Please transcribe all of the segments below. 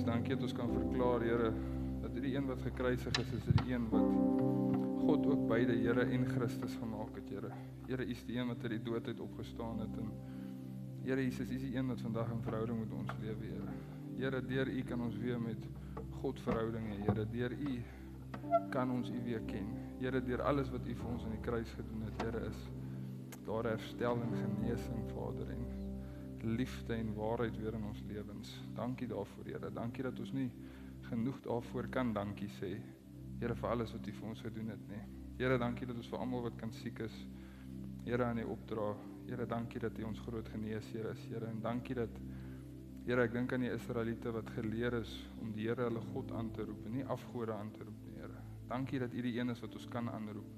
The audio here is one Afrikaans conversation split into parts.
dankie dat ons kan verklaar, Here, dat die een wat gekruisig is die een wat God ook beide Here en Christus gemaak het, Here. Here, U is die een wat uit die dood uit opgestaan het, en Here Jesus, U is die een wat vandag in verhouding met ons lewe, Here. Here, deur U kan ons weer met God verhouding hê, Here. Deur U kan ons U weer ken. Here, deur alles wat U vir ons aan die kruis gedoen het, Here, is daar herstelling, genesing, Vader, en liefde en waarheid weer in ons lewens. Dankie daarvoor, Here. Dankie dat ons nie genoeg daarvoor kan dankie sê, Here, vir alles wat U vir ons gedoen het, nie. Here, dankie dat ons vir almal wat kan siek is, Here, aan U opdra. Here, dankie dat U ons groot geneesheer is, Here, en dankie dat, Here, ek dink aan die Israeliete wat geleer is om die Here hulle God aan te roep en nie afgode aan te roep, nie, Here. Dankie dat U die een is wat ons kan aanroep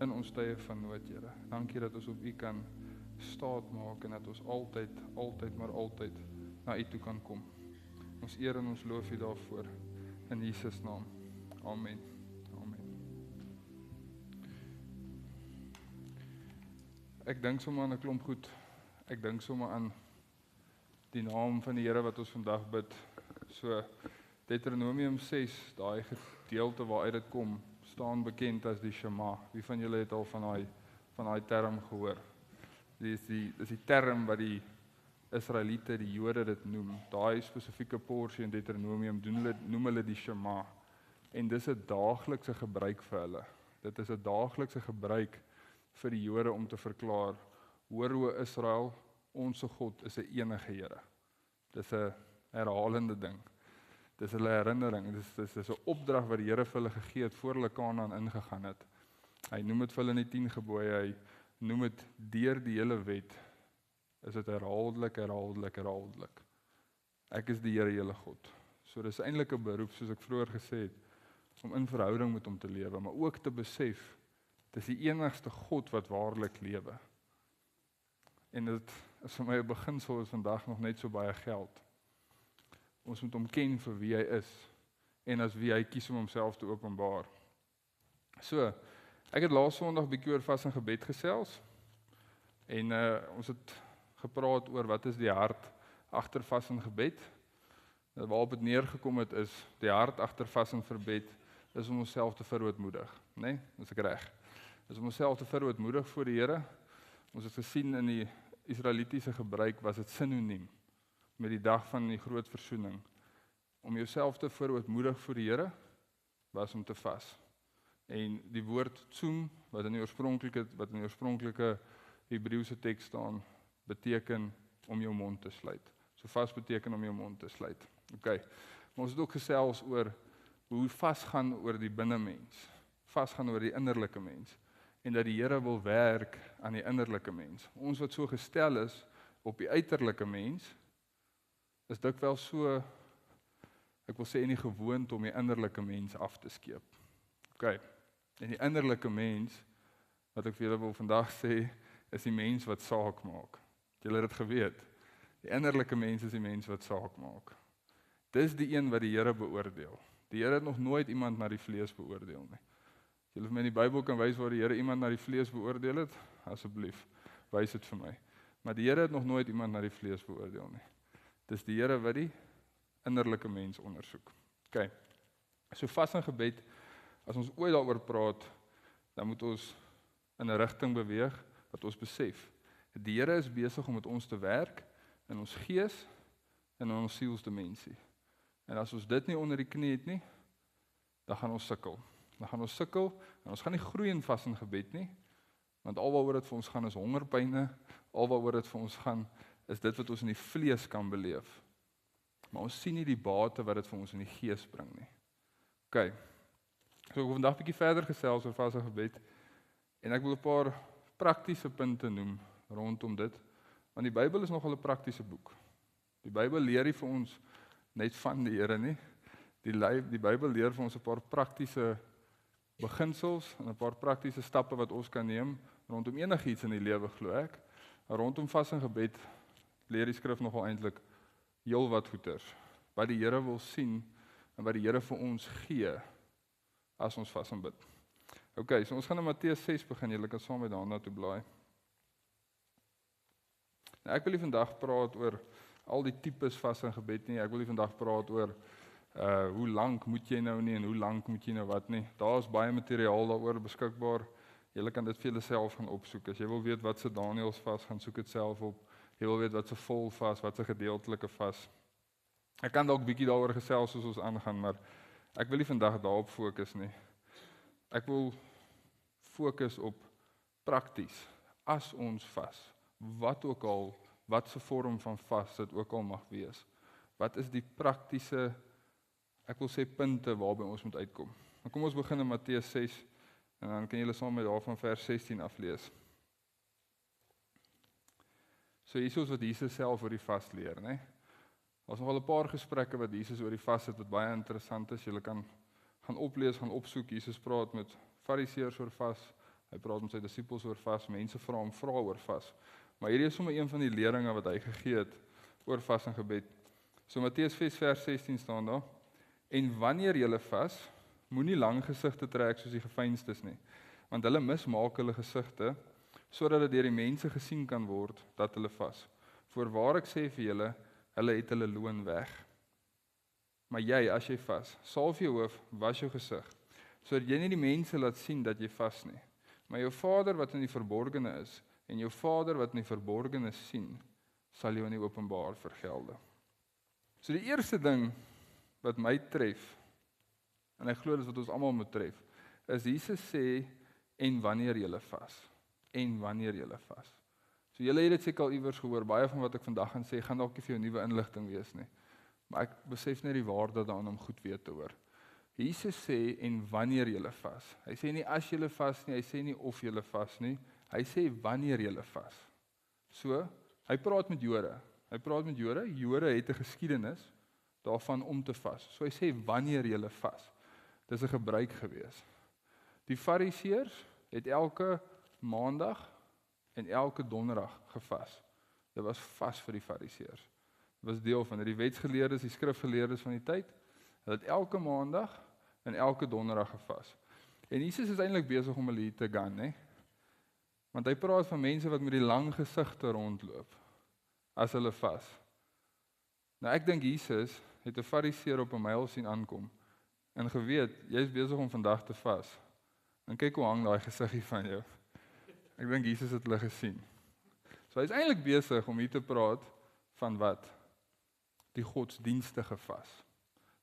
in ons tye van nood, Here. Dankie dat ons op U kan staat maak en dat ons altyd, maar altyd na U toe kan kom. Ons eer en ons loof U daarvoor in Jesus naam. Amen. Amen. Ek dink sommer aan 'n klomp goed. Ek dink sommer aan die naam van die Here wat ons vandag bid. So Deuteronomium 6, daai gedeelte waaruit dit kom, staan bekend as die Shema. Wie van julle het al van daai term gehoor? Dis die term wat die Israeliete, die Jode dit noem. Daai spesifieke porsie in Deuteronomium noem hulle die Shema. En dis 'n daaglikse gebruik vir hulle. Dit is 'n daaglikse gebruik vir die Jode om te verklaar, hoor o Israel, ons God is 'n enige Here. Dis 'n herhalende ding. Dis hulle herinnering. Dis 'n opdrag wat die Here vir hulle gegee het voor hulle Kanaan ingegaan het. Hy noem dit vir hulle in die 10 gebooie, hy noem dit deur die hele wet, is dit herhaaldelik. Ek is die Here julle God. So dis eintlik 'n beroep, soos ek vroeër gesê het, om in verhouding met hom te lewe, maar ook te besef, dis die enigste God wat waarlik lewe. En dit is vir my 'n beginsel wat vandag nog net so baie geld. Ons moet hom ken vir wie hy is, en as wie hy kies om homself te openbaar. So, ek het laas Sondag 'n bietjie oor vas en gebed gesels, en ons het gepraat oor wat is die hart agter vas en gebed. Waarop het neergekom het is, die hart agter vas en gebed is om onsself te verootmoedig, né? Dis ek reg. Dis om onsself te verootmoedig voor die Here. Ons het gesien in die Israelitiese gebruik was dit sinoniem met die dag van die groot versoening. Om jouself te verootmoedig voor die Here was om te vas. En die woord tsoem, wat in die oorspronklike Hebreëse teks staan, beteken om jou mond te sluit. So vas beteken om jou mond te sluit. Okay. Maar ons het ook gesels oor hoe vas gaan oor die binnemens. Vas gaan oor die innerlike mens. En dat die Here wil werk aan die innerlike mens. Ons wat so gestel is op die uiterlike mens, is dikwels so, ek wil sê, in die gewoonte om die innerlike mens af te skeep. Okay. En die innerlike mens, wat ek vir julle wil vandag sê, is die mens wat saak maak. Julle het dit geweet. Die innerlike mens is die mens wat saak maak. Dis die een wat die Here beoordeel. Die Here het nog nooit iemand na die vlees beoordeel nie. Julle vir my in die Bybel kan wys waar die Here iemand na die vlees beoordeel het, asseblief, wys dit vir my. Maar die Here het nog nooit iemand na die vlees beoordeel nie. Dis die Here wat die innerlike mens ondersoek. Okay. So vas en gebed, as ons ooit daaroor praat, dan moet ons in 'n rigting beweeg wat ons besef. Die Here is besig om met ons te werk in ons gees en in ons sielsdimensie. En as ons dit nie onder die knie het nie, dan gaan ons sukkel. En ons gaan nie groei in vas en gebed nie, want alwaaroor dit vir ons gaan is hongerpyne, alwaaroor dit vir ons gaan is dit wat ons in die vlees kan beleef. Maar ons sien nie die bate wat dit vir ons in die gees bring nie. Okay. So ek wil vandag 'n bietjie verder gesels oor vas en gebed, en ek wil 'n paar praktiese punte noem rondom dit, want die Bybel is nogal 'n praktiese boek. Die Bybel leer nie vir ons net van die Here nie. Die Bybel leer vir ons 'n paar praktiese beginsels en 'n paar praktiese stappe wat ons kan neem rondom enigiets in die lewe, glo ek. Rondom vas en gebed leer die skrif nogal eintlik heel wat goeters wat die Here wil sien en wat die Here vir ons gee as ons vas en bid. Okay, so ons gaan in Matteus 6 begin. Julle kan saam met daarna toe blaai. Nou, ek wil nie vandag praat oor al die tipes vas en gebed nie. Ek wil nie vandag praat oor Hoe lank moet jy nou nie en hoe lank moet jy nou wat nie. Daar is baie materiaal daaroor beskikbaar. Jy kan dit vir jouself gaan opsoek. As jy wil weet wat se Daniels vas, gaan soek dit self op. Jy wil weet wat se vol vas, wat se gedeeltelike vas. Ek kan dalk bietjie daaroor gesels soos ons aangaan, maar ek wil nie vandag daarop fokus nie. Ek wil fokus op prakties. As ons vas, wat ook al, wat se vorm van vas dit ook al mag wees. Wat is die praktiese, ek wil sê punte waarby ons moet uitkom. Dan kom ons begin in Matteus 6 en dan kan julle saam met daarvan vers 16 aflees. So hier is wat Jesus self oor die vas leer, né? Daar's nogal 'n paar gesprekke wat Jesus oor die vas het wat baie interessant is. Julle kan gaan oplees, gaan opsoek. Jesus praat met Fariseërs oor vas. Hy praat met sy disippels oor vas. Mense vra hom vrae oor vas. Maar hierdie is sommer een van die leringe wat hy gegee het oor vas en gebed. So Matteus 6 vers 16 staan daar: En wanneer julle vas, moenie lang gesigte trek soos die geveinstes nie, want hulle mismaak hulle gesigte sodat dit deur die mense gesien kan word dat hulle vas. Voorwaar ek sê vir julle, hulle het hulle loon weg. Maar jy, as jy vas, salf jou hoof, was jou gesig, sodat jy nie die mense laat sien dat jy vas nie. Maar jou Vader wat in die verborgene is, en jou Vader wat in die verborgene sien, sal jou in die openbaar vergelde. So die eerste ding wat my tref, en ek glo dit is wat ons almal moet tref, is Jesus sê, en wanneer julle vas. En wanneer julle vas. So julle het dit seker al iewers gehoor, baie van wat ek vandag gaan sê, gaan dalk nie vir jou nuwe inligting wees nie. Maar ek besef net die waarde daaraan om goed weet te hoor. Jesus sê, en wanneer julle vas. Hy sê nie as julle vas nie, hy sê nie of julle vas nie, hy sê wanneer julle vas. So, hy praat met Jode. Jode het 'n geskiedenis daarvan om te vas. So hy sê wanneer julle vas. Dis 'n gebruik gewees. Die Fariseërs het elke maandag en elke donderdag gevas. Dit was vas vir die Fariseërs. Dit was deel van die wetsgeleerdes, die skrifgeleerdes van die tyd. Hulle het elke maandag en elke donderdag gevas. En Jesus is eintlik besig om hulle hier te gaan, né? Want hy praat van mense wat met die lang gesigte rondloop as hulle vas. Nou ek dink Jesus het 'n Fariseër op 'n myl sien aankom en geweet jy's besig om vandag te vas. En kyk hoe hang daai gesiggie van jou. Ek dink Jesus het hulle gesien. So hy's eintlik besig om hier te praat van wat? Die godsdienstige vas.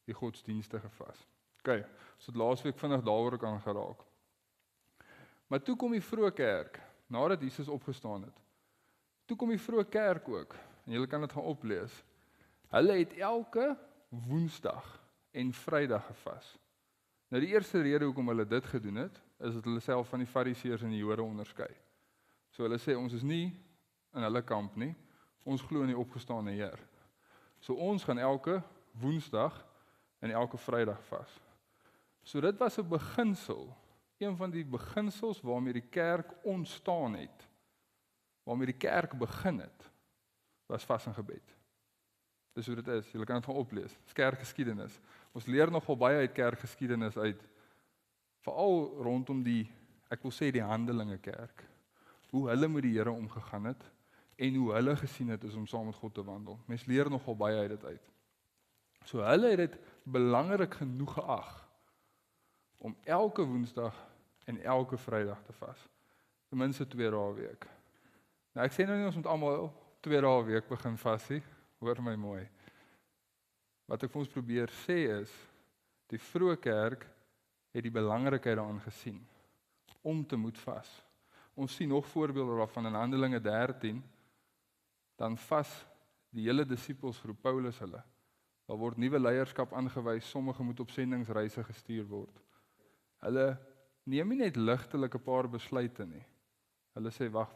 Die godsdienstige vas. OK, so het laasweek vinnig daaroor ook aangeraak. Maar toe kom die vroeë kerk, nadat Jesus opgestaan het. Toe kom die vroeë kerk ook, en julle kan dit gaan oplees. Hulle het elke Woensdag en Vrydag gevas. Nou die eerste rede hoekom hulle dit gedoen het, is dat hulle self van die Fariseërs en die Jode onderskei. So hulle sê ons is nie in hulle kamp nie, ons glo in die opgestaane Heer. So ons gaan elke Woensdag en elke Vrydag vas. So dit was 'n beginsel, een van die beginsels waarmee die kerk ontstaan het, waarmee die kerk begin het, was vas en gebed. Dis hoe dit is, julle kan dit gaan oplees, dis kerkgeskiedenis. Ons leer nogal baie uit kerkgeskiedenis uit, veral rondom die, ek wil sê die Handelinge kerk, hoe hulle met die Here omgegaan het, en hoe hulle gesien het is om saam met God te wandel. Mens leer nogal baie uit dit uit. So hulle het dit belangrik genoeg geag, om elke Woensdag en elke Vrydag te vas. Ten minste 2 dae 'n week. Nou ek sê nou nie ons moet almal 2 dae 'n week begin vas nie, hoor my mooi. Wat ek vir ons probeer sê is, die vroeë kerk het die belangrikheid daarin gesien, om te moet vas. Ons sien nog voorbeelde daarvan in Handelinge 13, dan vas die hele disippelsgroep Paulus hulle. Daar word nuwe leierskap aangewys, sommige moet op sendingsreise gestuur word. Hulle neem nie net ligtelik 'n paar besluite nie. Hulle sê wag.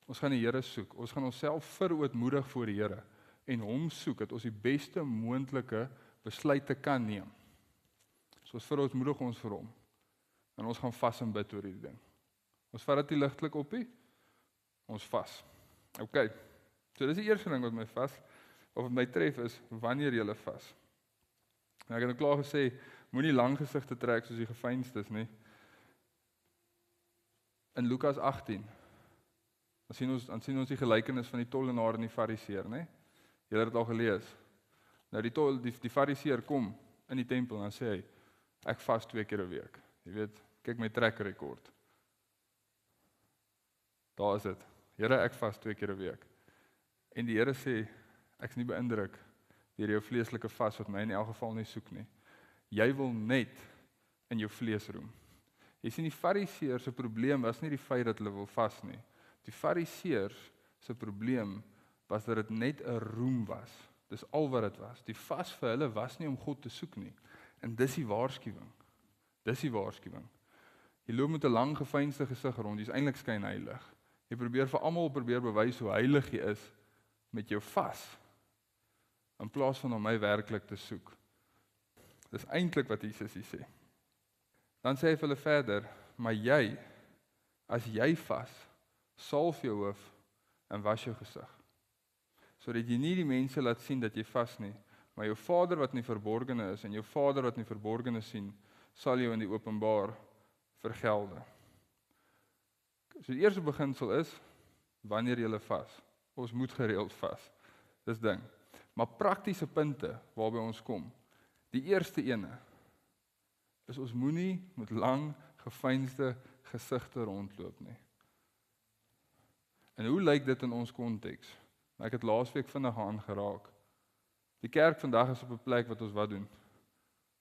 Ons gaan die Here soek. Ons gaan onsself verootmoedig voor die Here en hom soek dat ons die beste moontlike besluite kan neem. So ons verootmoedig ons vir hom. En ons gaan vas en bid oor hierdie ding. Ons vat dit nie ligtelik op nie. Ons vas. OK. So dis die eerste ding wat my vas of wat my tref is wanneer jy vas. En ek het nou klaar gesê, moenie lang gesigte trek soos die geveinstes nie. In Lukas 18 dan sien ons die gelykenis van die tollenaar en die Fariseer, né? Julle het dit al gelees. Nou die fariseer kom in die tempel en dan sê hy, ek vas 2 keer 'n week. Jy weet, kyk my track record. Daar is dit. Here, ek vas 2 keer 'n week. En die Here sê, ek is nie beïndruk deur jou vleeslike vas wat my in elk geval nie soek nie. Jy wil net in jou vlees roem. Jy sien, die fariseërs se probleem was nie die feit dat hulle wil vas nie. Die fariseërs se probleem was dat dit net 'n roem was. Dis al wat dit was. Die vas vir hulle was nie om God te soek nie. En dis die waarskuwing. Dis die waarskuwing. Jy loop met 'n lang gefeinste gesig rond, jy's eintlik skynheilig. Jy probeer vir almal bewys hoe heilig jy is met jou vas, in plaas van om my werklik te soek. Dis eintlik wat Jesus hier sê. Dan sê hy vir hulle verder, maar jy, as jy vas, salf jou hoof en was jou gesig, sodat jy nie die mense laat sien dat jy vas nie, maar jou Vader wat in die verborgene is, en jou Vader wat in die verborgene sien, sal jou in die openbaar vergelde. So die eerste beginsel is, wanneer jy vas, ons moet gereeld vas, dis ding. Maar praktiese punte waarby ons kom, die eerste ene, is ons moenie met lang, gefeinste gesigte rondloop nie. En hoe lyk dit in ons konteks? Ek het laasweek vinnig aangeraak. Die kerk vandag is op 'n plek wat ons wat doen?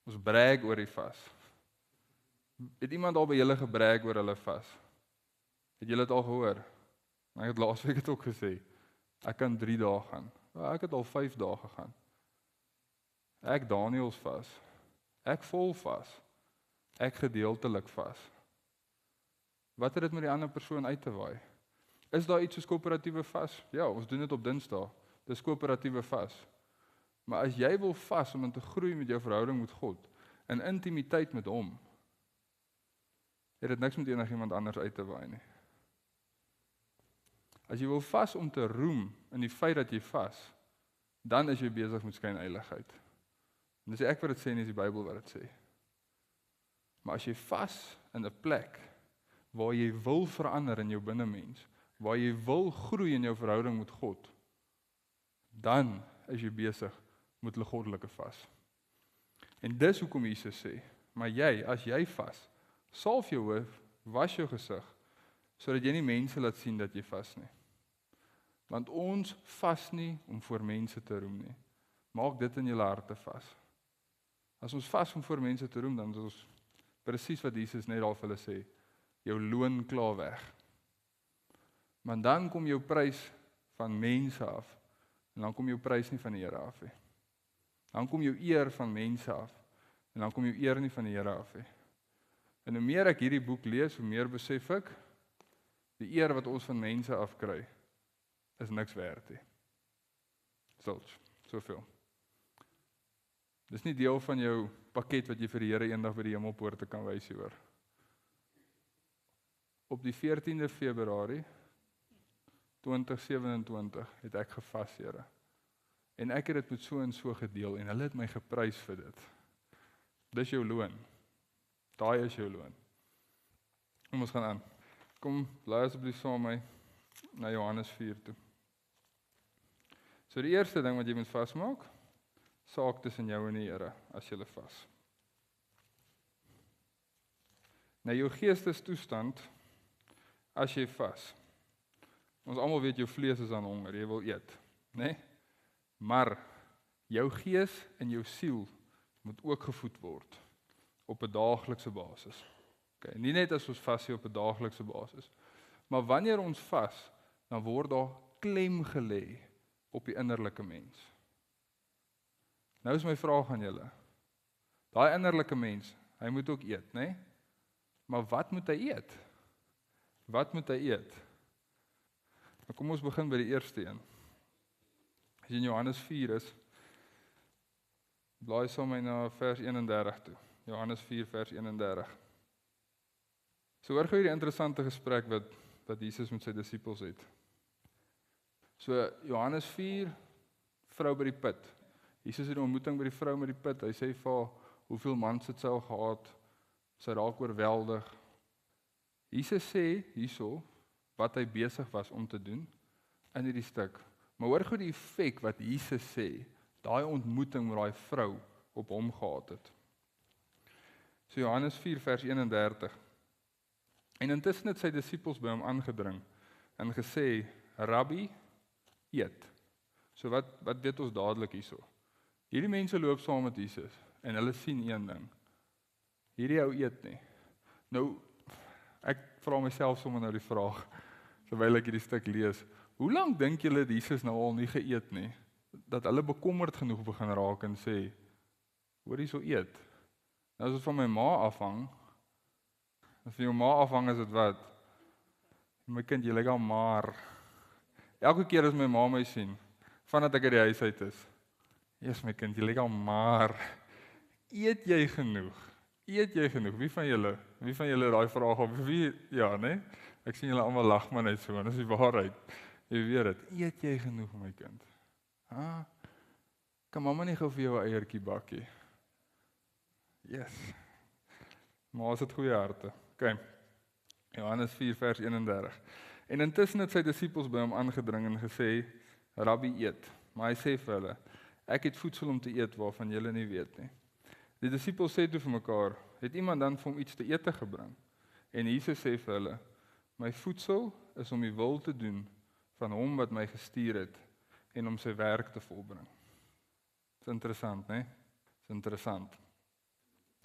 Ons brag oor die vas. Het iemand al by julle gebrag oor hulle vas? Het julle dit al gehoor? Ek het laasweek het ook gesê, ek kan 3 dae gaan. Ek het al 5 dae gegaan. Ek Daniels vas. Ek vol vas. Ek gedeeltelik vas. Wat het dit met die ander persoon uit te waai? Is daar iets soos koöperatiewe vas? Ja, ons doen dit op Dinsdae. Dis koöperatiewe vas. Maar as jy wil vas om in te groei met jou verhouding met God, in intimiteit met hom, het dit niks met enigiemand anders uit te waai nie. As jy wil vas om te roem in die feit dat jy vas, dan is jy besig met skynheiligheid. En dis ek wat dit sê, nie is die Bybel wat dit sê. Maar as jy vas in 'n plek waar jy wil verander in jou binnemens, waar jy wil groei in jou verhouding met God, dan is jy besig met 'n goddelike vas. En dis hoekom Jesus sê, maar jy, as jy vas, salf jou hoof, was jou gesig, sodat jy nie mense laat sien dat jy vas nie. Want ons vas nie om voor mense te roem nie. Maak dit in julle harte vas. As ons vas om voor mense te roem, dan is ons presies wat Jesus net al vir hulle sê, jou loon klaar weg. Maar dan kom jou prys van mense af, en dan kom jou prys nie van die Here af nie. Dan kom jou eer van mense af, en dan kom jou eer nie van die Here af nie. En hoe meer ek hierdie boek lees, hoe meer besef ek, die eer wat ons van mense afkry, is niks werd nie. Zulks, soveel. Dis nie deel van jou pakket wat jy vir die Here eendag by die hemelpoorte kan wys hoor. Op die 14de Februarie 2027 het ek gevas, Here. En ek het dit met so en so gedeel en hulle het my geprys vir dit. Dis jou loon. Daai is jou loon. Kom ons gaan aan. Kom, blaai asseblief saam met my na Johannes 4 toe. So die eerste ding wat jy moet vasmaak, saak tussen jou en die Here as jy vas. Nou jou geestestoestand as jy vas. Ons almal weet jou vlees is aan honger, jy wil eet, né? Maar jou gees en jou siel moet ook gevoed word op 'n daaglikse basis. Okay, nie net as ons vas op 'n daaglikse basis, maar wanneer ons vas, dan word daar klem gelê op die innerlike mens. Nou is my vraag aan julle. Daai innerlike mens, hy moet ook eet, né? Maar wat moet hy eet? Wat moet hy eet? Nou kom ons begin by die eerste een. As jy in Johannes 4 is, blaai saam met my na vers 31 toe. Johannes 4 vers 31. So hoor gou hierdie interessante gesprek wat Jesus met sy disippels het. So Johannes 4, vrou by die put. Jesus het 'n ontmoeting by die vrou met die put. Hy sê vir haar, hoeveel mans het sy al gehad? Sy raak oorweldig. Jesus sê hierso wat hy besig was om te doen in hierdie stuk. Maar hoor gou die effek wat Jesus sê daai ontmoeting met daai vrou op hom gehad het. So Johannes 4 vers 31. En intussen het sy disippels by hom aangedring en gesê, Rabbi, eet. So wat weet ons dadelik hierso? Hierdie mense loop saam met Jesus en hulle sien een ding. Hierdie ou eet nie. Nou, ek vra myself sommer nou die vraag, terwyl ek hierdie stuk lees, hoe lank dink julle het Jesus nou al nie geëet nie? Dat hulle bekommerd genoeg begin raak en sê, hoor hierso eet. Nou as dit van my ma afhang, as van jou ma afhang is dit wat? My kind, jy lyk al maar. Elke keer as my ma my sien, vandat ek uit die huis uit is, yes my kind, jy lyk al maar. Eet jy genoeg? Eet jy genoeg? Wie van julle daai vraag op? Wie? Ja, nee? Ek sien julle almal lag maar net so, en dis die waarheid. Jy weet dit. Eet jy genoeg, my kind? Kan mamma nie gou vir jou 'n eiertjie bakkie? Yes. Maar as dit goeie harte. OK. Johannes 4 vers 31. En intussen het sy disippels by hom aangedring en gesê, Rabbi, eet. Maar hy sê vir hulle, ek het voedsel om te eet waarvan julle nie weet nie. Die disippels sê toe vir mekaar, het iemand dan vir hom iets te eet gebring? En Jesus sê vir hulle, my voedsel is om die wil te doen van hom wat my gestuur het en om sy werk te volbring. Dis interessant, né? Dis interessant.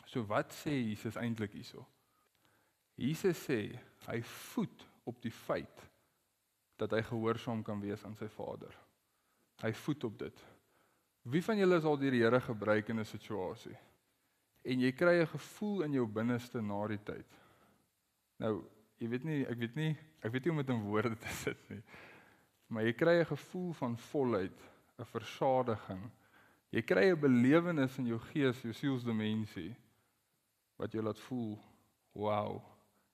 So wat sê Jesus eintlik hierso? Jesus sê, hy voed op die feit dat hy gehoorsaam kan wees aan sy Vader. Hy voed op dit. Wie van julle is al deur die Here gebruik in 'n situasie? En jy kry 'n gevoel in jou binneste na die tyd. Nou, ek weet nie om dit in woorde te sit nie. Maar jy kry 'n gevoel van volheid, 'n versadiging. Jy kry 'n belewenis in jou gees, jou sielsdimensie, wat jou laat voel, wow,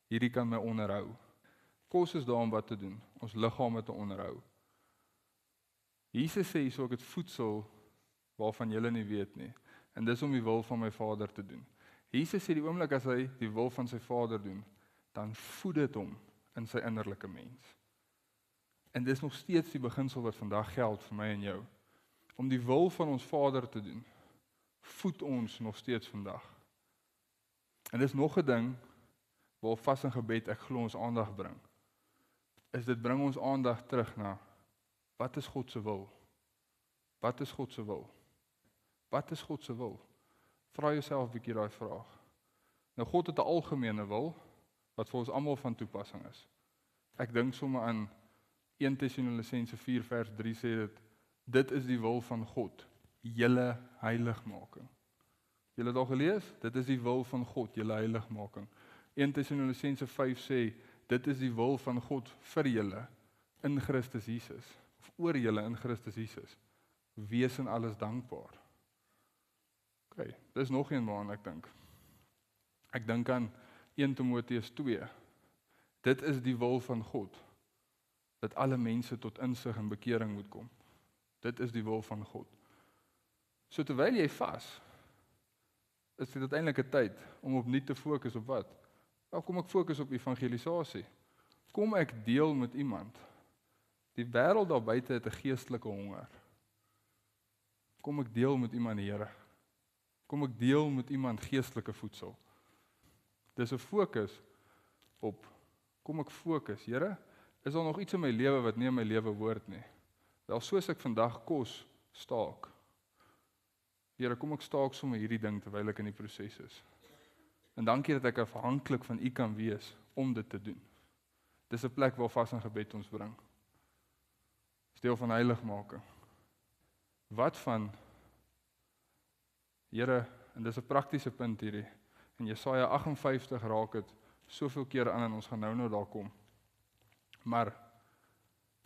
hierdie kan my onderhou. Kos is daar om wat te doen, ons liggame te onderhou. Jesus sê hierso, ek het voedsel waarvan julle nie weet nie. En dis om die wil van my Vader te doen. Jesus sê die oomblik as hy die wil van sy Vader doen, dan voed dit hom in sy innerlike mens. En dis nog steeds die beginsel wat vandag geld vir my en jou. Om die wil van ons Vader te doen, voed ons nog steeds vandag. En dis nog 'n ding waar vas en gebed ek glo ons aandag bring. Is dit bring ons aandag terug na wat is God se wil? Wat is God se wil? Wat is God se wil? Vra jouself 'n bietjie daai vraag. Nou God het 'n algemene wil wat vir ons almal van toepassing is. Ek dink sommer aan 1 Tessalonisense 4 vers 3 sê dit is die wil van God, julle heiligmaking. Julle het al gelees? Dit is die wil van God, julle heiligmaking. 1 Tessalonisense 5 sê dit is die wil van God vir julle in Christus Jesus, of oor julle in Christus Jesus. Wees in alles dankbaar. OK, dis nog een waaraan ek dink. Ek dink aan 1 Timoteus 2. Dit is die wil van God, dat alle mense tot insig en bekering moet kom. Dit is die wil van God. So terwyl jy vas, is dit uiteindelik 'n tyd om opnuut te fokus op wat? Nou kom ek fokus op evangelisasie. Kom ek deel met iemand. Die wêreld daar buite het 'n geestelike honger. Kom ek deel met iemand die Here. Kom ek deel met iemand geestelike voedsel. Dis 'n fokus op, kom ek fokus, Here, is daar nog iets in my lewe wat nie in my lewe hoort nie? Wel, soos ek vandag kos staak. Here, kom ek staak sommer hierdie ding terwyl ek in die proses is. En dankie dat ek afhanklik van U kan wees om dit te doen. Dis 'n plek waar vas en gebed ons bring. Dis deel van heiligmaking. Wat van, Here, en dis 'n praktiese punt hierdie, en Jesaja 58 raak dit soveel keer aan en ons gaan nou daar kom. Maar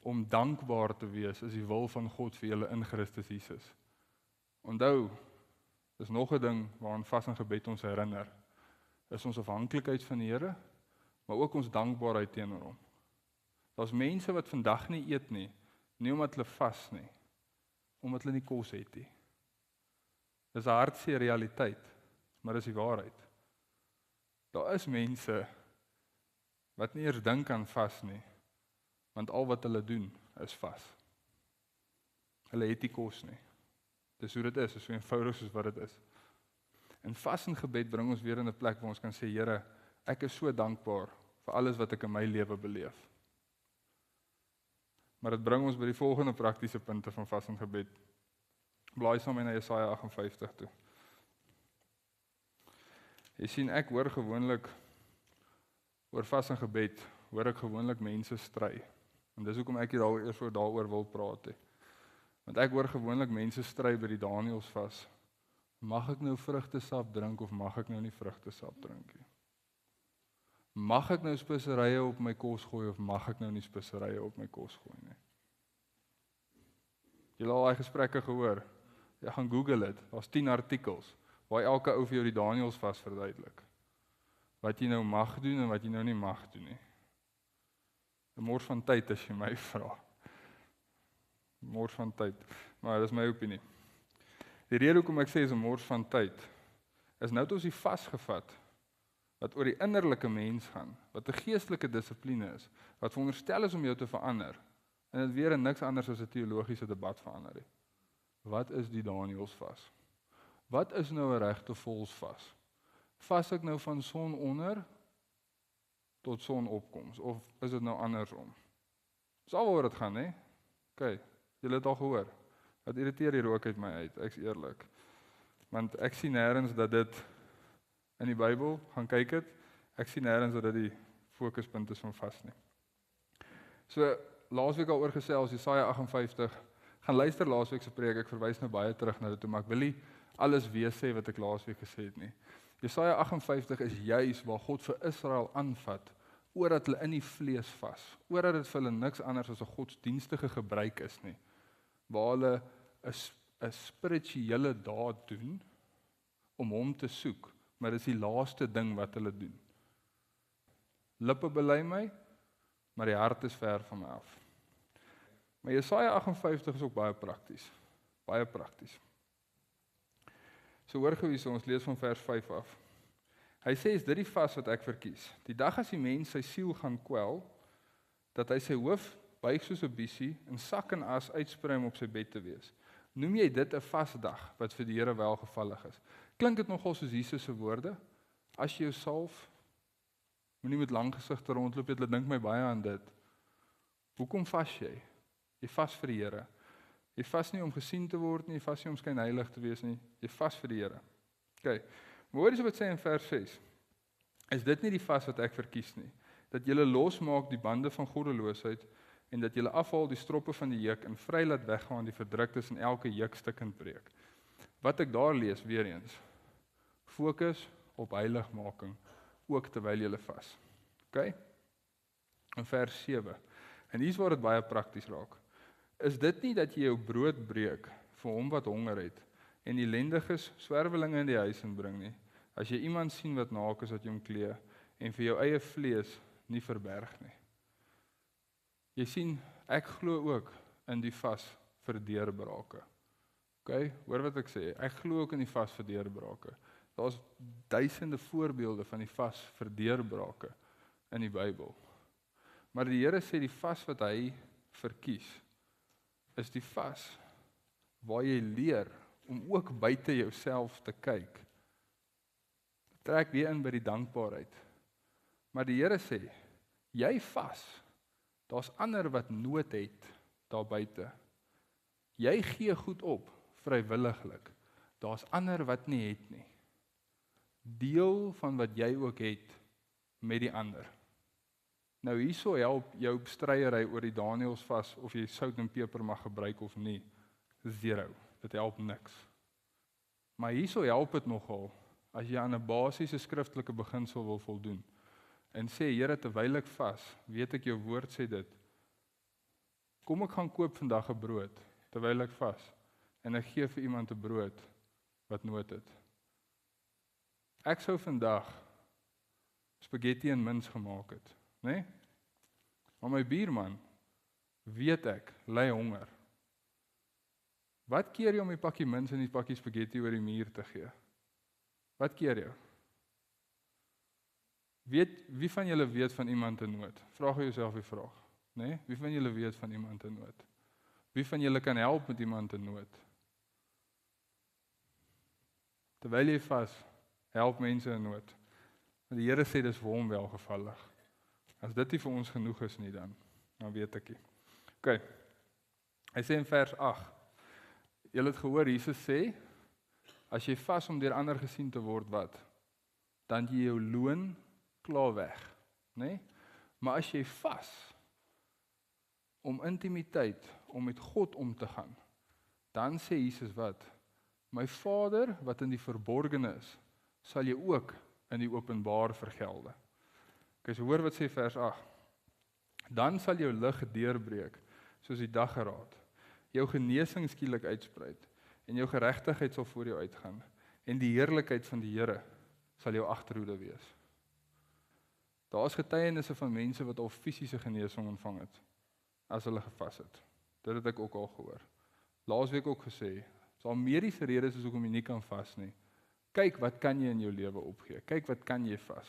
om dankbaar te wees is die wil van God vir julle in Christus Jesus. Onthou, dis nog 'n ding waaraan vas en gebed ons herinner. Is ons afhanklikheid van die Here, maar ook ons dankbaarheid teenoor hom. Daar's mense wat vandag nie eet nie omdat hulle vas nie, omdat hulle nie kos het nie. Dis 'n hartseer realiteit, maar dis die waarheid. Daar is mense wat nie eers dink aan vas nie, want al wat hulle doen is vas. Hulle het nie kos nie. Dis hoe dit is so eenvoudig soos wat dit is. En vas en gebed bring ons weer in 'n plek waar ons kan sê, Here, ek is so dankbaar vir alles wat ek in my lewe beleef. Maar dit bring ons by die volgende praktiese punte van vas en gebed. Blaai saam na Jesaja 58 toe. Jy sien, ek hoor gewoonlik oor vas en gebed, hoor ek gewoonlik mense stry. En dis hoekom ek eers daaroor wil praat hê. Want ek hoor gewoonlik mense stry by die Danielsvas. Mag ek nou vrugtesap drink of mag ek nou nie vrugtesap drink nie? Mag ek nou speserye op my kos gooi of mag ek nou nie speserye op my kos gooi nie? Julle al daai gesprekke gehoor? Jy gaan Google dit. Daar's 10 artikels waar elke ou vir jou die Danielsvas verduidelik. Wat jy nou mag doen en wat jy nou nie mag doen nie. 'n Mors van tyd as jy my vra. Mors van tyd. Maar dis my opinie. Die rede hoekom ek sê is 'n mors van tyd, is nou het ons die vasgevat wat oor die innerlike mens gaan, wat 'n geestelike dissipline is, wat veronderstel is om jou te verander, en dit weer in niks anders as 'n teologiese debat verander nie. Wat is die Danielsvas? Wat is nou 'n regte volsvas? Vas ek nou van son onder tot son opkoms, of is dit nou andersom? Dis alwaar dit gaan, hè? OK, julle het al gehoor. Wat irriteer die rook uit my uit, ek's eerlik. Want ek sien nêrens dat dit in die Bybel, gaan kyk dit, ek sien nêrens dat dit die fokuspunt is van vas nie. So, laasweek al oor gesels, Jesaja 58, gaan luister laasweek se preek, ek verwys nou baie terug na dit toe, maar ek wil nie alles weer sê wat ek laasweek gesê het nie. Jesaja 58 is juis waar God vir Israel aanvat, oordat hulle in die vlees vas, oordat dit vir hulle niks anders as 'n godsdienstige gebruik is nie, waar hulle 'n spirituele daad doen om hom te soek, maar dis die laaste ding wat hulle doen. Lippe bely my, maar die hart is ver van my af. Maar Jesaja 58 is ook baie prakties. Baie prakties. So hoor gou hierso, ons lees van vers 5 af. Hy sê, is dit die vas wat ek verkies? Die dag as die mens sy siel gaan kwel, dat hy sy hoof buig soos 'n biesie en sak en as uitsprei om op sy bed te wees. Noem jy dit 'n vasdag wat vir die Here welgevallig is? Klink dit nogal soos Jesus se woorde? As jy jou salf, moenie met lang gesigte rondloop, dit dink my baie aan dit. Hoekom vas jy? Jy vas vir die Here. Jy vas nie om gesien te word nie, jy vas nie om skynheilig te wees nie, jy vas vir die Here. OK. Maar hoor eens wat sê in vers 6. Is dit nie die vas wat ek verkies nie? Dat julle losmaak die bande van goddeloosheid en dat julle afhaal die stroppe van die juk en vry laat weggaan die verdruktes en elke juk stukkend breek. Wat ek daar lees weer eens. Fokus op heiligmaking ook terwyl julle vas. OK? In vers 7. En hier's waar dit baie prakties raak. Is dit nie dat jy jou brood breek vir hom wat honger het en die ellendiges swerwelinge in die huis inbring nie? As jy iemand sien wat naak is, dat jy hom klee en vir jou eie vlees nie verberg nie. Jy sien, ek glo ook in die vas vir deurbrake. OK, hoor wat ek sê. Ek glo ook in die vas vir deurbrake. Daar's duisende voorbeelde van die vas vir deurbrake in die Bybel. Maar die Here sê die vas wat hy verkies is die vas waar jy leer om ook buite jouself te kyk. Trek weer in by die dankbaarheid. Maar die Here sê, jy vas, daar's ander wat nood het daar buite. Jy gee goed op, vrywilliglik. Daar's ander wat nie het nie. Deel van wat jy ook het met die ander. Nou hierso help jou stryery oor die Danielsvas of jy sout en peper mag gebruik of nie. 0. Dit help niks. Maar hierso help dit nogal as jy aan 'n basiese skriftelike beginsel wil voldoen. En sê, Here, terwyl ek vas, weet ek jou woord sê dit. Kom ek gaan koop vandag 'n brood terwyl ek vas en ek gee vir iemand 'n brood wat nood het. Ek sou vandag spaghetti en mins gemaak het, né? Nee? Maar my buurman, weet ek, ly honger. Wat keer jy om die pakkie mins en die pakkie spaghetti oor die muur te gee? Wat keer jy? Wie van julle weet van iemand in nood? Vraag jouself die vraag, né? Nee? Wie van julle weet van iemand in nood? Wie van julle kan help met iemand in nood? Terwyl jy vas, help mense in nood. Want die Here sê dis vir hom welgevallig. As dit nie vir ons genoeg is nie dan weet ek nie. OK. Hy sê in vers 8. Julle het gehoor Jesus sê, as jy vas om deur ander gesien te word wat, dan jy jou loon klaar weg, né? Maar as jy vas om intimiteit, om met God om te gaan, dan sê Jesus wat? My Vader wat in die verborgene is, sal jy ook in die openbaar vergelde. Okay, so hoor wat sê vers 8. Dan sal jou lig deurbreek, soos die daggeraad, jou genesing skielik uitspreid, en jou geregtigheid sal voor jou uitgaan, en die heerlikheid van die Here sal jou agterhoede wees. Daar is getuienisse van mense wat al fisiese genesing ontvang het, as hulle gevas het. Dit het ek ook al gehoor. Laasweek ook gesê, sal mediese redes is hoekom jy nie kan vas nie. Kyk wat kan jy in jou lewe opgee. Kyk wat kan jy vas.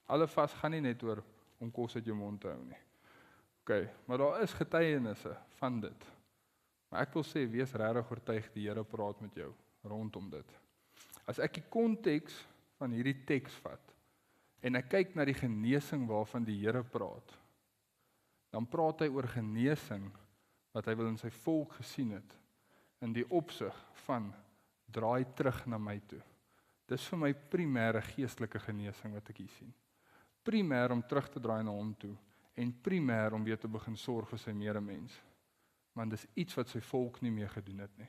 Alle vas gaan nie net oor om kos uit jou mond te hou nie. OK, maar daar is getuienisse van dit. Maar ek wil sê, wees regtig oortuig, die Here praat met jou rondom dit. As ek die konteks van hierdie teks vat, en ek kyk na die genesing waarvan die Here praat, dan praat hy oor genesing wat hy wil in sy volk gesien het, in die opsig van draai terug na my toe. Dis vir my primêre geestelike genesing wat ek hier sien. Primêr om terug te draai na hom toe, en primêr om weer te begin sorg vir sy medemens. Want dis iets wat sy volk nie meer gedoen het nie.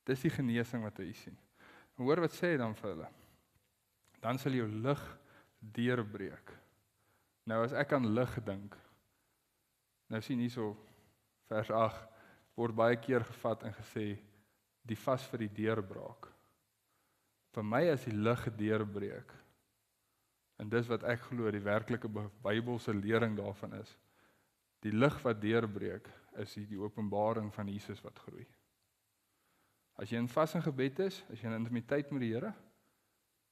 Dis die genesing wat hy hier sien. En hoor wat sê hy dan vir hulle? Dan sal jou lig deurbreek. Nou as ek aan lig dink, nou sien hierso vers 8 word baie keer gevat en gesê die vas vir die deurbraak. Vir my as die lig deurbreek, en dis wat ek glo die werklike Bybelse lering daarvan is, die lig wat deurbreek is die openbaring van Jesus wat groei. As jy in vas en gebed is, as jy in intimiteit met die Here,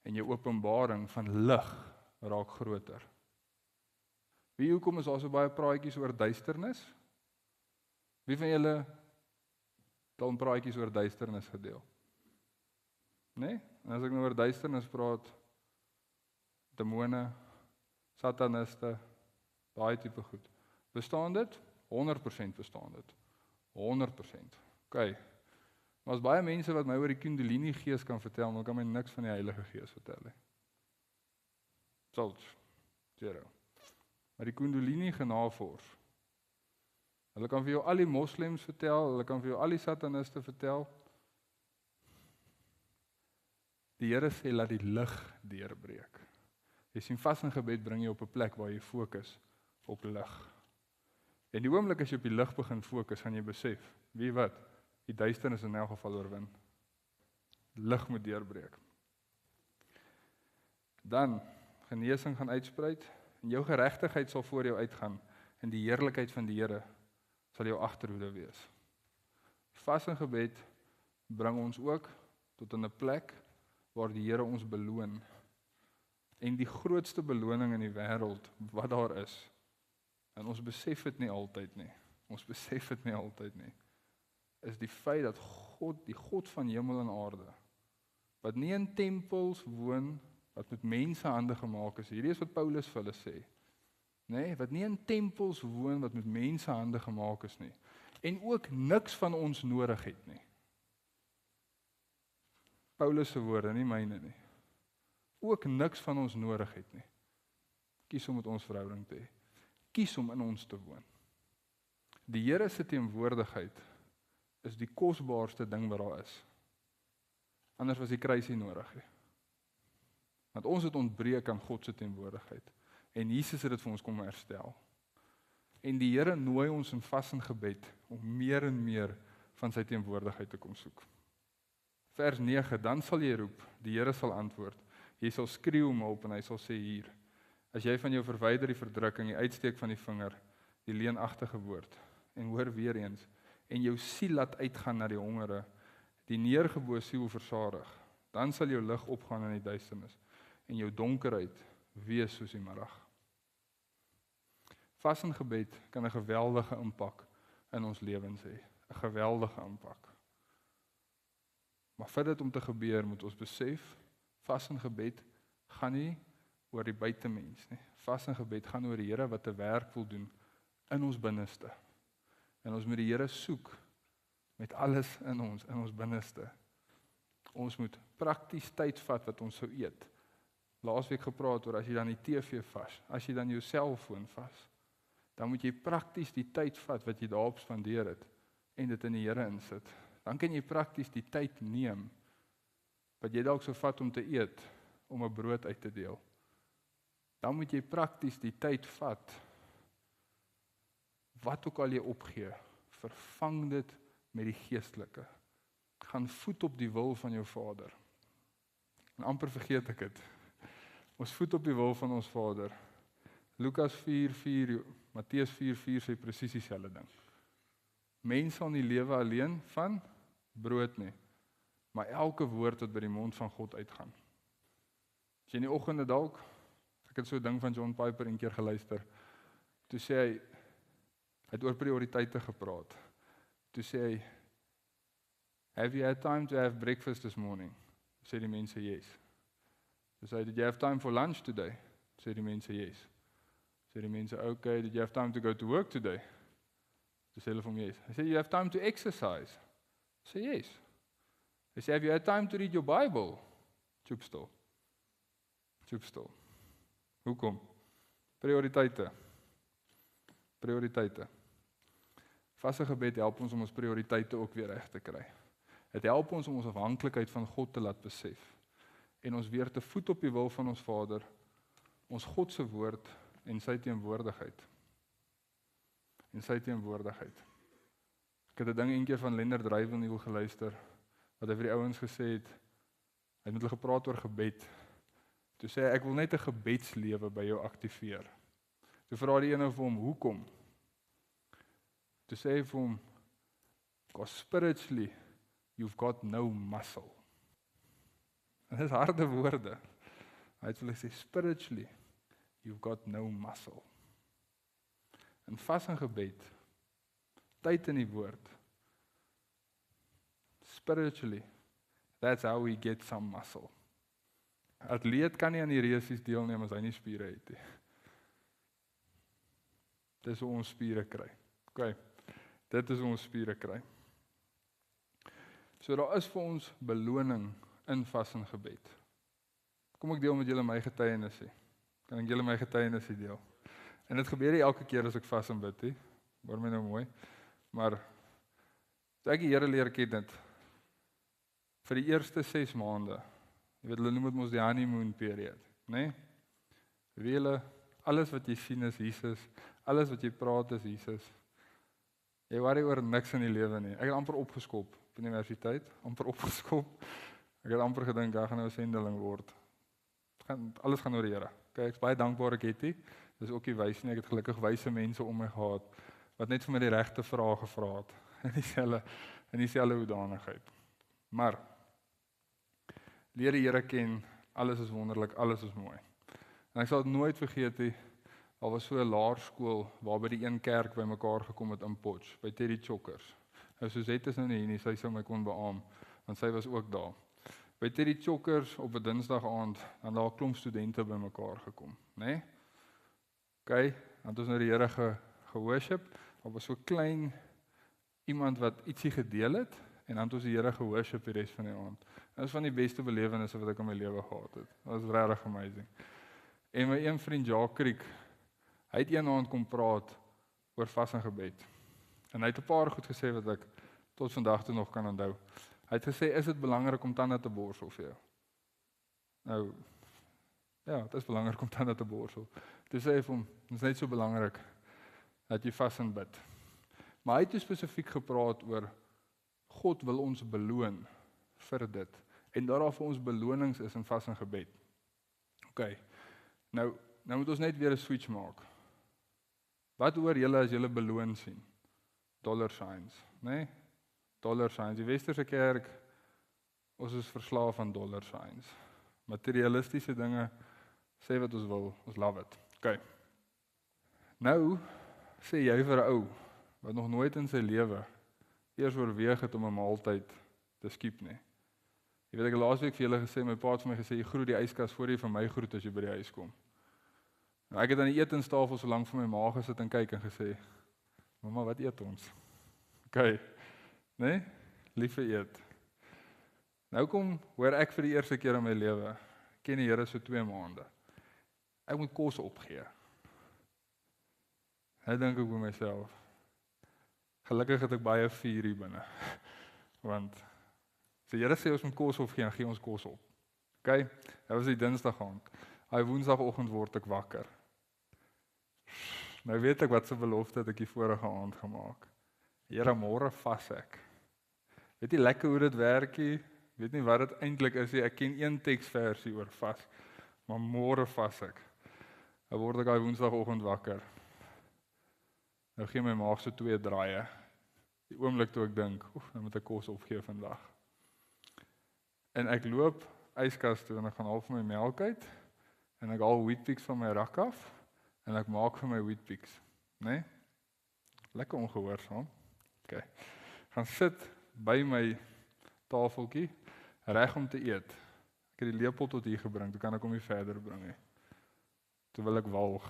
en jou openbaring van lig raak groter. Wie hoekom is daar so baie praatjies oor duisternis? Wie van julle dan praatjies oor duisternis gedeel? Nee? En as ek nou oor duisternis praat, demone, sataniste, daai tipe goed. Bestaan dit? 100% bestaan dit. 100%. OK. Maar as baie mense wat my oor die Kundalini gees kan vertel, maar kan my niks van die Heilige Gees vertel nie. Zilch. 0. Maar die Kundalini genavors. Hulle kan vir jou al die moslems vertel, hulle kan vir jou al die sataniste vertel. Die Here sê laat die lig deurbreek. Jy sien vas en gebed bring jou op 'n plek waar jy fokus op lig. En die oomblik as jy op die lig begin fokus, gaan jy besef, wie wat, die duisternis in elk geval oorwin. Lig moet deurbreek. Dan, genesing gaan uitsprei, en jou geregtigheid sal voor jou uitgaan, en die heerlikheid van die Here sal jou agterhoede wees. Vas en gebed bring ons ook tot in 'n plek waar die Here ons beloon. En die grootste beloning in die wêreld wat daar is, en ons besef dit nie altyd nie, is die feit dat God, die God van hemel en aarde, wat nie in tempels woon, wat met mense hande gemaak is, hierdie is wat Paulus vir hulle sê, nee, wat nie in tempels woon, wat met mense hande gemaak is nie, en ook niks van ons nodig het nie. Paulus se woorde, nie myne nie. Ook niks van ons nodig het nie. Kies om met ons verhouding te hê. Kies om in ons te woon. Die Here se teenwoordigheid is die kosbaarste ding wat daar is. Anders was die kruis nie nodig nie. Want ons het ontbreek aan God se teenwoordigheid. En Jesus het dit vir ons kom herstel. En die Here nooi ons in vas en gebed om meer en meer van sy teenwoordigheid te kom soek. Vers 9, dan sal jy roep, die Here sal antwoord. Jy sal skreeu om hulp en hy sal sê hier. As jy van jou verwyder die verdrukking, die uitsteek van die vinger, die leenagtige woord, en hoor weer eens, en jou siel laat uitgaan na die hongere, die neergeboë siel versadig, dan sal jou lig opgaan in die duisternis, en jou donkerheid wees soos die middag. Vas en gebed kan 'n geweldige impak in ons lewens hê, 'n geweldige impak. Maar vir dit om te gebeur, moet ons besef, vas en gebed gaan nie oor die buitemens nie. Vas en gebed gaan oor die Here wat 'n werk wil doen in ons binneste. En ons moet die Here soek met alles in ons binneste. Ons moet prakties tyd vat wat ons sou eet. Laasweek gepraat oor as jy dan die TV vas, as jy dan jou selfoon vas, dan moet jy prakties die tyd vat wat jy daarop spandeer het en dit in die Here insit. Dan kan jy prakties die tyd neem wat jy dalk sou vat om te eet, om 'n brood uit te deel. Dan moet jy prakties die tyd vat, wat ook al jy opgee, vervang dit met die geestelike. Gaan voet op die wil van jou Vader. En amper vergeet ek dit. Ons voet op die wil van ons Vader. Lukas 4:4, Matteus 4:4 sê presies dieselfde ding. Mens sal nie lewe alleen van brood nie, maar elke woord wat by die mond van God uitgaan. As jy in die oggende dalk, ek het so 'n ding van John Piper een keer geluister, toe sê hy het oor prioriteite gepraat. Toe sê hy, have you had time to have breakfast this morning? Sê die mense yes. Toe sê hy, did you have time for lunch today? Sê die mense yes. Sê die mense, okay, did you have time to go to work today? Toe sê hulle vir hom yes. Hy sê, you have time to exercise? Sê yes. Hy sê, have you had time to read your Bible? Choepstil. Choepstil. Hoekom? Prioriteite. Prioriteite. Vaste gebed help ons om ons prioriteite ook weer reg te kry. Dit help ons om ons afhanklikheid van God te laat besef. En ons weer te voet op die wil van ons Vader, ons God se woord en sy teenwoordigheid. En sy teenwoordigheid. Ek het 'n ding eendag van Leonard Ravenhill geluister, wat hy vir die ouens gesê het, hy het met hulle gepraat oor gebed. Toe sê hy, ek wil net 'n gebedslewe by jou aktiveer. Toe vra die ene vir hom, hoekom? Toe sê hy vir hom, because spiritually, you've got no muscle. En dit is harde woorde. Hy het vir hulle sê, spiritually, you've got no muscle. En vas en gebed, tyd in die woord, spiritually, that's how we get some muscle. Atleet kan nie aan die resies deelneem as hy nie spiere het nie. Dis hoe ons spiere kry. OK, dit is hoe ons spiere kry. So daar is vir ons beloning in vas en gebed. Kom ek deel met julle my getuienisse. Kan ek julle my getuienisse deel? En dit gebeur nie elke keer as ek vas en bid nie. Hoor my nou mooi. Maar toe ek die Here leer ken het, vir die eerste 6 maande, jy weet hulle noem dit mos die honeymoon period, né? Nee? Alles wat jy sien is Jesus, alles wat jy praat is Jesus. Jy worry oor niks in die lewe nie. Ek het amper opgeskop op universiteit, amper opgeskop. Ek het amper gedink ek gaan nou 'n sendeling word. Alles gaan oor die Here. Okay, ek is baie dankbaar ek het dit. Dis ook nie wys nie. Ek het gelukkig wyse mense om my gehad wat net vir my die regte vrae gevra het in dieselfde hoedanigheid. Maar leer die Here ken, alles is wonderlik, alles is mooi. En ek sal dit nooit vergeet nie. Daar was so 'n laerskool waar by die een kerk bymekaar gekom het in Potch, by Terry Chockers. Nou Suzette is nou nie hier nie, sy sou my kon beamoen, want sy was ook daar. By Terry Chockers op 'n Dinsdag aand, dan daar 'n klomp studente bymekaar gekom, né? Nee? OK, dan het ons nou die Here geworship. Daar was so klein iemand wat ietsie gedeel het en dan het ons die Here geworship die res van die aand. Dit was van die beste belewennisse wat ek in my lewe gehad het. Dit was regtig amazing. En my een vriend Jacques Kriek, hy het een aand kom praat oor vas en gebed. En hy het 'n paar goed gesê wat ek tot vandag toe nog kan onthou. Hy het gesê, is dit belangrik om tande te borsel vir jou? Nou, ja, dit is belangrik om tande te borsel. Toe sê hy vir hom, dit is net so belangrik dat jy vas en bid. Maar hy het spesifiek gepraat oor God wil ons beloon vir dit. En daar vir ons belonings is in vas en gebed. OK, nou moet ons net weer 'n switch maak. Wat hoor julle as julle beloon sien? Dollar signs, né? Nee? Dollar signs. Die Westerse kerk, ons is verslaaf aan dollar signs. Materialistiese dinge, sê wat ons wil, ons love it. OK. Nou sê jy vir 'n ou wat nog nooit in sy lewe eers oorweeg het om 'n maaltyd te skiep nie. Jy weet, ek het laasweek vir julle gesê, my pa het vir my gesê, jy groet die yskas voor jy vir my groet as jy by die huis kom. Nou, ek het aan die etenstafel so lank vir my ma gesit en kyk en gesê, mamma, wat eet ons? Okay, nee? Lief vir eet. Nou hoor ek vir die eerste keer in my lewe, ek ken die Here so 2 maande. Ek moet kos opgee. Nou dink ek by myself, gelukkig het ek baie vuur hier binne. Want as die Here sê ons moet kos opgee, dan gee ons kos op. Okay? Dit was die Dinsdag aand. Hy Woensdagoggend word ek wakker. Nou weet ek wat se belofte het ek die vorige aand gemaak. Here, môre vas ek. Weet jy lekker hoe dit werk nie? Weet nie wat dit eintlik is nie. Ek ken een teksversie oor vas, maar môre vas ek. Nou word ek daai Woensdagoggend wakker. Nou gee my maag so 2 draaie. Die oomblik toe ek dink, nou moet ek kos opgee vandag. En ek loop yskas toe en ek gaan haal vir my melk uit en ek haal Weet-Bix van my rak af en ek maak vir my Weet-Bix, né? Lekker ongehoorsaam. Okay. Gaan sit by my tafeltjie reg om te eet. Ek het die lepel tot hier gebring, toe kan ek hom nie verder bring nie. Toe wil ek walg.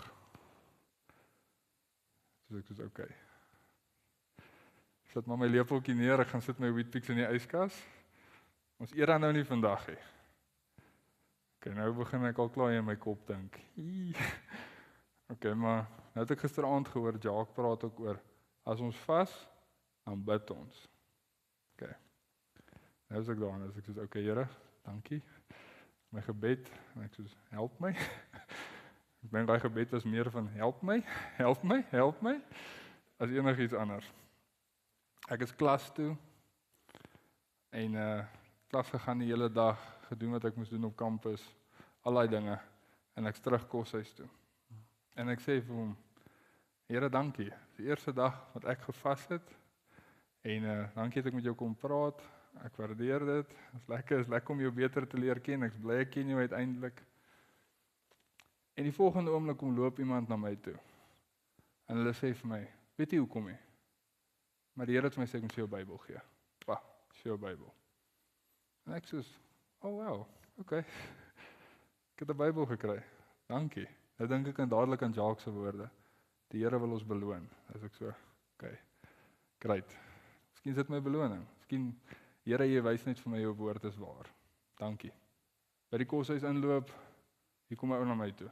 Dus ek sê okay. Sit maar my lepeltjie neer, ek gaan sit my Weet-Bix in die yskas. Ons eet dan nou nie vandag nie. Okay, nou begin ek al klaar in my kop dink. Okay, maar nou het ek gisteraand gehoor, Jacques praat ook oor, as ons vas, dan bid ons. Okay. Nou is ek daar, en ek sê, okay Here, dankie. My gebed, en ek sê, help my. Ek dink daai gebed was meer van help my, as enigiets anders. Ek is klas toe, en klas gegaan die hele dag, gedoen wat ek moes doen op kampus, al die dinge, en ek terug koshuis toe. En ek sê vir hom, Here, dankie, die eerste dag wat ek gevas het, en dankie dat ek met jou kom praat, ek waardeer dit, is lekker om jou beter te leer ken, ek is bly ek ken jou uiteindelik. En die volgende oomblik loop iemand na my toe, en hulle sê vir my, weet jy hoekom nie? Maar die Here het my sê, ek moet vir jou Bybel gee. Pa, vir jou Bybel. En ek sê, oh wow, okay. Ek het 'n Bybel gekry, dankie. Nou dink ek dadelik aan Jacques se woorde. Die Here wil ons beloon. As ek so, okay, great. Miskien is dit my beloning. Miskien, Here, jy wys net vir my jou woord is waar. Dankie. By die koshuis inloop, hier kom 'n ou na my toe.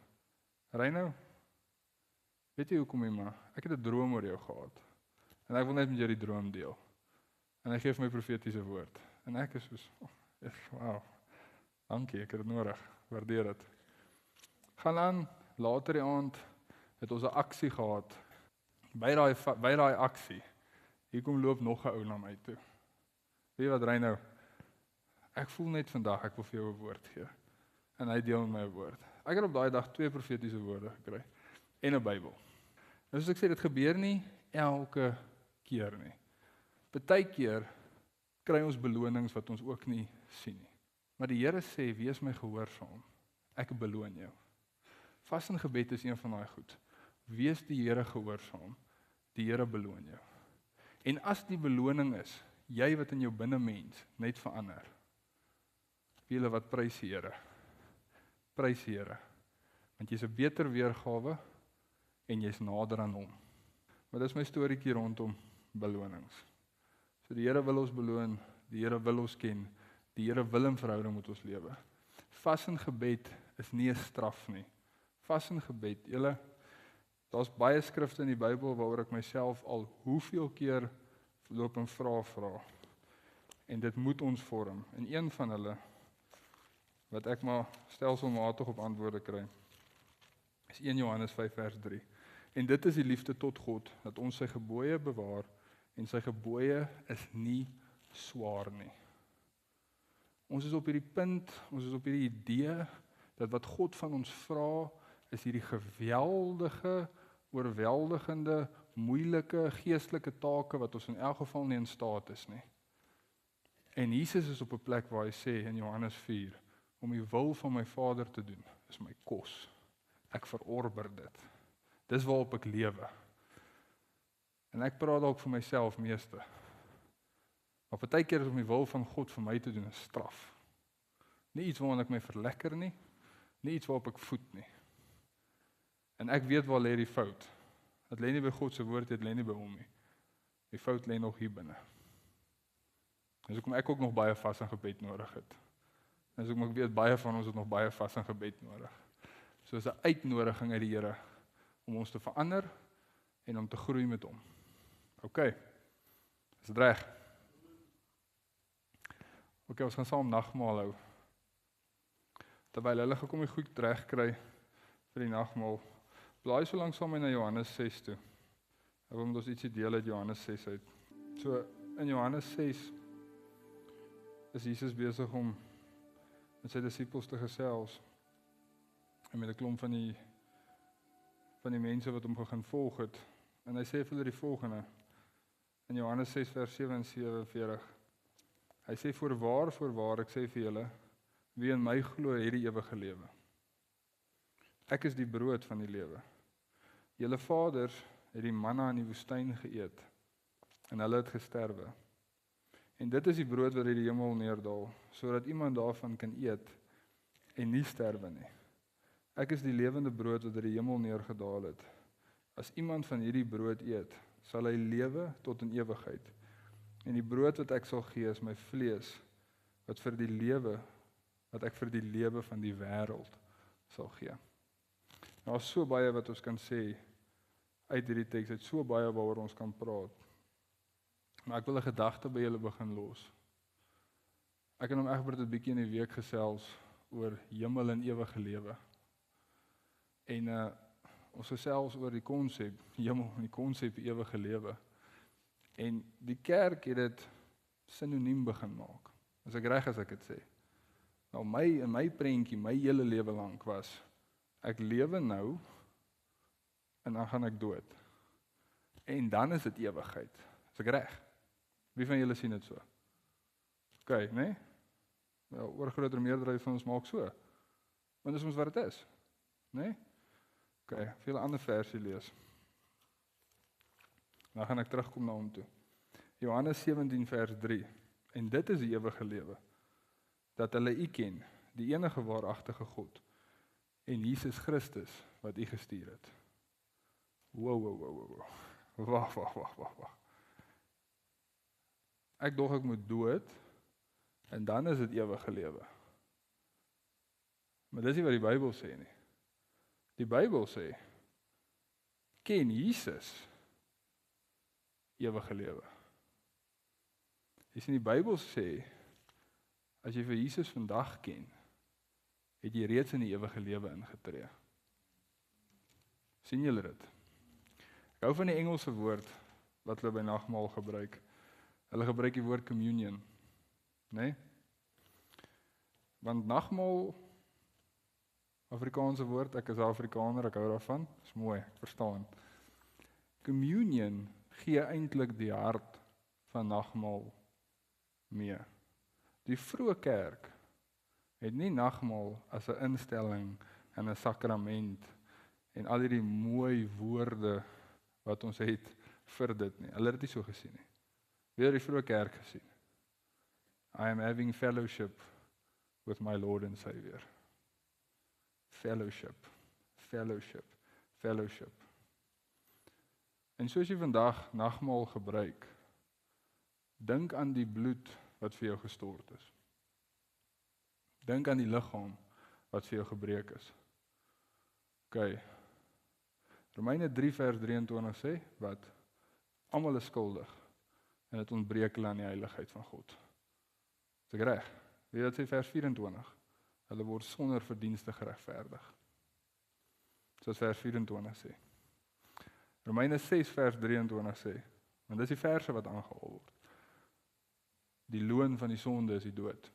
Reino, weet jy hoekom nie, maar ek het 'n droom oor jou gehad. En ek wil net met jou die droom deel. En hy gee vir my profetiese woord. En ek is soos, wow, dankie, ek het dit nodig. Waardeer dit. Gaan aan, later die aand, het ons 'n aksie gehad. By daai aksie, hier kom loop nog 'n ou na my toe. Weet jy wat, Reino? Ek voel net vandag, ek wil vir jou 'n woord gee. En hy deel met my 'n woord. Ek het op daai dag 2 profetiese woorde gekry. En 'n Bybel. Nou soos ek sê, dit gebeur nie elke keer nie. Partykeer kry ons belonings wat ons ook nie sien nie. Maar die Here sê, wees my gehoorsaam. Ek beloon jou. Vas en gebed is een van daai goed. Wees die Here gehoorsaam. Die Here beloon jou. En as die beloning is, jy wat in jou binnemens net verander. Wie julle wat prys die Here. Prys die Here. Want jy's 'n beter weergawe en jy's nader aan hom. Maar dis my storieetjie rondom belonings. So die Here wil ons beloon, die Here wil ons ken, die Here wil in verhouding met ons lewe. Vas en gebed is nie 'n straf nie. Vas en gebed, julle, daar's baie skrifte in die Bybel waaroor ek myself al hoeveel keer loop en vra. En dit moet ons vorm. En een van hulle, wat ek maar stelselmatig op antwoorde kry, is 1 Johannes 5 vers 3. En dit is die liefde tot God, dat ons sy gebooie bewaar, en sy gebooie is nie swaar nie. Ons is op hierdie punt, ons is op hierdie idee, dat wat God van ons vra, is hierdie geweldige, oorweldigende, moeilike, geestelike take, wat ons in elk geval nie in staat is nie. En Jesus is op 'n plek waar hy sê, in Johannes 4, om die wil van my Vader te doen, is my kos. Ek verorber dit. Dis waarop ek lewe. En ek praat dalk vir myself meeste. Maar partykeer is om die wil van God vir my te doen 'n straf. Nie iets waarin ek my verlekker nie iets waarop ek voed nie. En ek weet waar lê die fout. Dit lê nie by God se woord, dit lê nie by hom nie. Die fout lê nog hier binne. Dis hoekom ek ook nog baie vas en gebed nodig het. Dis hoekom ek weet baie van ons het nog baie vas en gebed nodig. So is 'n uitnodiging uit die Here om ons te verander en om te groei met hom. OK. Is dit reg? OK, ons gaan saam nagmaal hou. Terwyl hulle gekom die goed reg kry vir die nagmaal, blaai so lank saam met my na Johannes 6 toe. Ek wil met ons ietsie deel uit Johannes 6 uit. So in Johannes 6 is Jesus besig om met sy disippels te gesels en met 'n klomp van die mense wat hom begin volg het. En hy sê vir hulle die volgende in Johannes 6 vers 7 en 47. Hy sê voorwaar ek sê vir julle, wie in my glo het die ewige lewe. Ek is die brood van die lewe. Julle vaders het die manna in die woestyn geëet en hulle het gesterwe. En dit is die brood wat uit die hemel neerdal, sodat iemand daarvan kan eet en nie sterwe nie. Ek is die lewende brood wat uit die hemel neergedaal het. As iemand van hierdie brood eet, sal hy lewe tot in ewigheid. En die brood wat ek sal gee is my vlees, wat ek vir die lewe van die wêreld sal gee. Nou is so baie wat ons kan sê uit hierdie teks, uit so baie waaroor ons kan praat. Maar ek wil 'n gedagte by julle begin los. Ek en hom Egbert het 'n bietjie in die week gesels oor hemel en ewige lewe. En ons gesels oor die konsep hemel en die konsep ewige lewe. En die kerk het dit sinoniem begin maak. As ek reg as ek dit sê. Nou in my prentjie, my hele lewe lank was ek lewe nou en dan gaan ek dood. En dan is dit ewigheid. Is ek reg? Wie van julle sien dit so? OK, né? Wel, oorgrootste meerderheid van ons maak so. Want dis ons wat dit is. Né? OK, veel ander versie lees. Dan gaan ek terugkom na hom toe. Johannes 17 vers 3. En dit is die ewige lewe, dat hulle U ken, die enige waaragtige God, en Jesus Christus wat U gestuur het. Wow. Wag. Ek dog ek moet dood, en dan is dit ewige lewe. Maar dis nie wat die Bybel sê nie. Die Bybel sê, ken Jesus ewige lewe. Jy sien, die Bybel sê, as jy vir Jesus vandag ken, het jy reeds in die ewige lewe ingetree. Sien julle dit? Ek hou van die Engelse woord wat hulle by nagmaal gebruik. Hulle gebruik die woord communion, né? Want nagmaal, Afrikaanse woord, ek is Afrikaner, ek hou daarvan, is mooi, ek verstaan. Communion gee eintlik die hart van nagmaal mee. Die vroeë kerk het nie nagmaal as 'n instelling en 'n sakrament en al hierdie mooi woorde wat ons het vir dit nie. Hulle het dit nie so gesien nie. Wie het die vroeë kerk gesien? I am having fellowship with my Lord and Savior. Fellowship. En soos jy vandag nagmaal gebruik, dink aan die bloed wat vir jou gestort is. Dink aan die liggaam wat vir jou gebreek is. OK. Romeine 3 vers 23 sê, wat? Almal is skuldig en dit ontbreek hulle aan die heiligheid van God. Is ek reg? Weet wat sê vers 24? Hulle word sonder verdienste geregverdig. Soos vers 24 sê. Romeine 6 vers 23 sê, want dis die verse wat aangehaal word. Die loon van die sonde is die dood.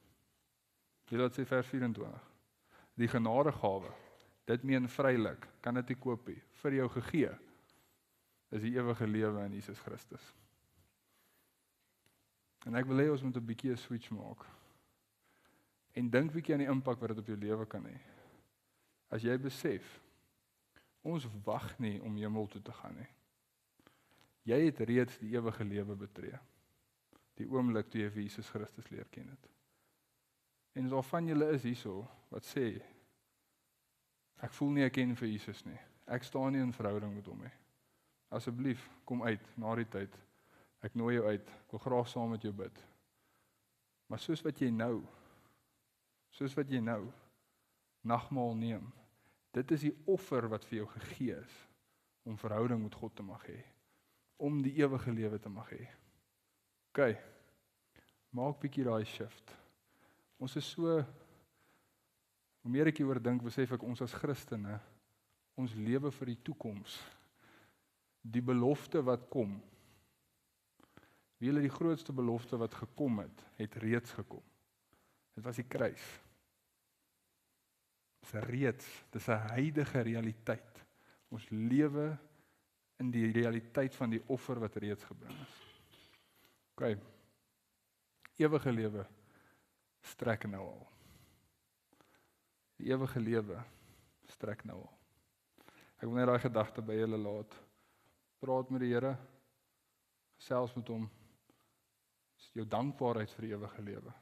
Weet wat sê vers 24? Die genadegawe, dit meen vrylik, kan dit nie koop nie, vir jou gegee, is die ewige lewe in Jesus Christus. En ek wil hê ons moet 'n bietjie 'n switch maak. En dink bietjie aan die impak wat dit op jou lewe kan hê. As jy besef, ons wag nie om hemel toe te gaan nie. Jy het reeds die ewige lewe betree. Die oomblik toe jy vir Jesus Christus leer ken het. En daar van julle is hierso wat sê, ek voel nie ek ken vir Jesus nie. Ek staan nie in verhouding met hom nie. Asseblief, kom uit na die tyd. Ek nooi jou uit. Ek wil graag saam met jou bid. Maar soos wat jy nou nagmaal neem, dit is die offer wat vir jou gegee is om verhouding met God te mag hê, om die ewige lewe te mag hê. OK, maak bietjie daai shift. Ons is so, hoe meer ek hieroor dink, besef ek ons as Christene, ons lewe vir die toekoms. Die belofte wat kom. Wie hulle die grootste belofte wat gekom het reeds gekom. Dit was die kruis. Dit is 'n huidige realiteit. Ons lewe in die realiteit van die offer wat reeds gebring is. OK. Ewige lewe strek nou al. Die ewige lewe strek nou al. Ek wil net daai gedagte by julle laat. Praat met die Here, gesels met hom. Is jou dankbaarheid vir die ewige lewe.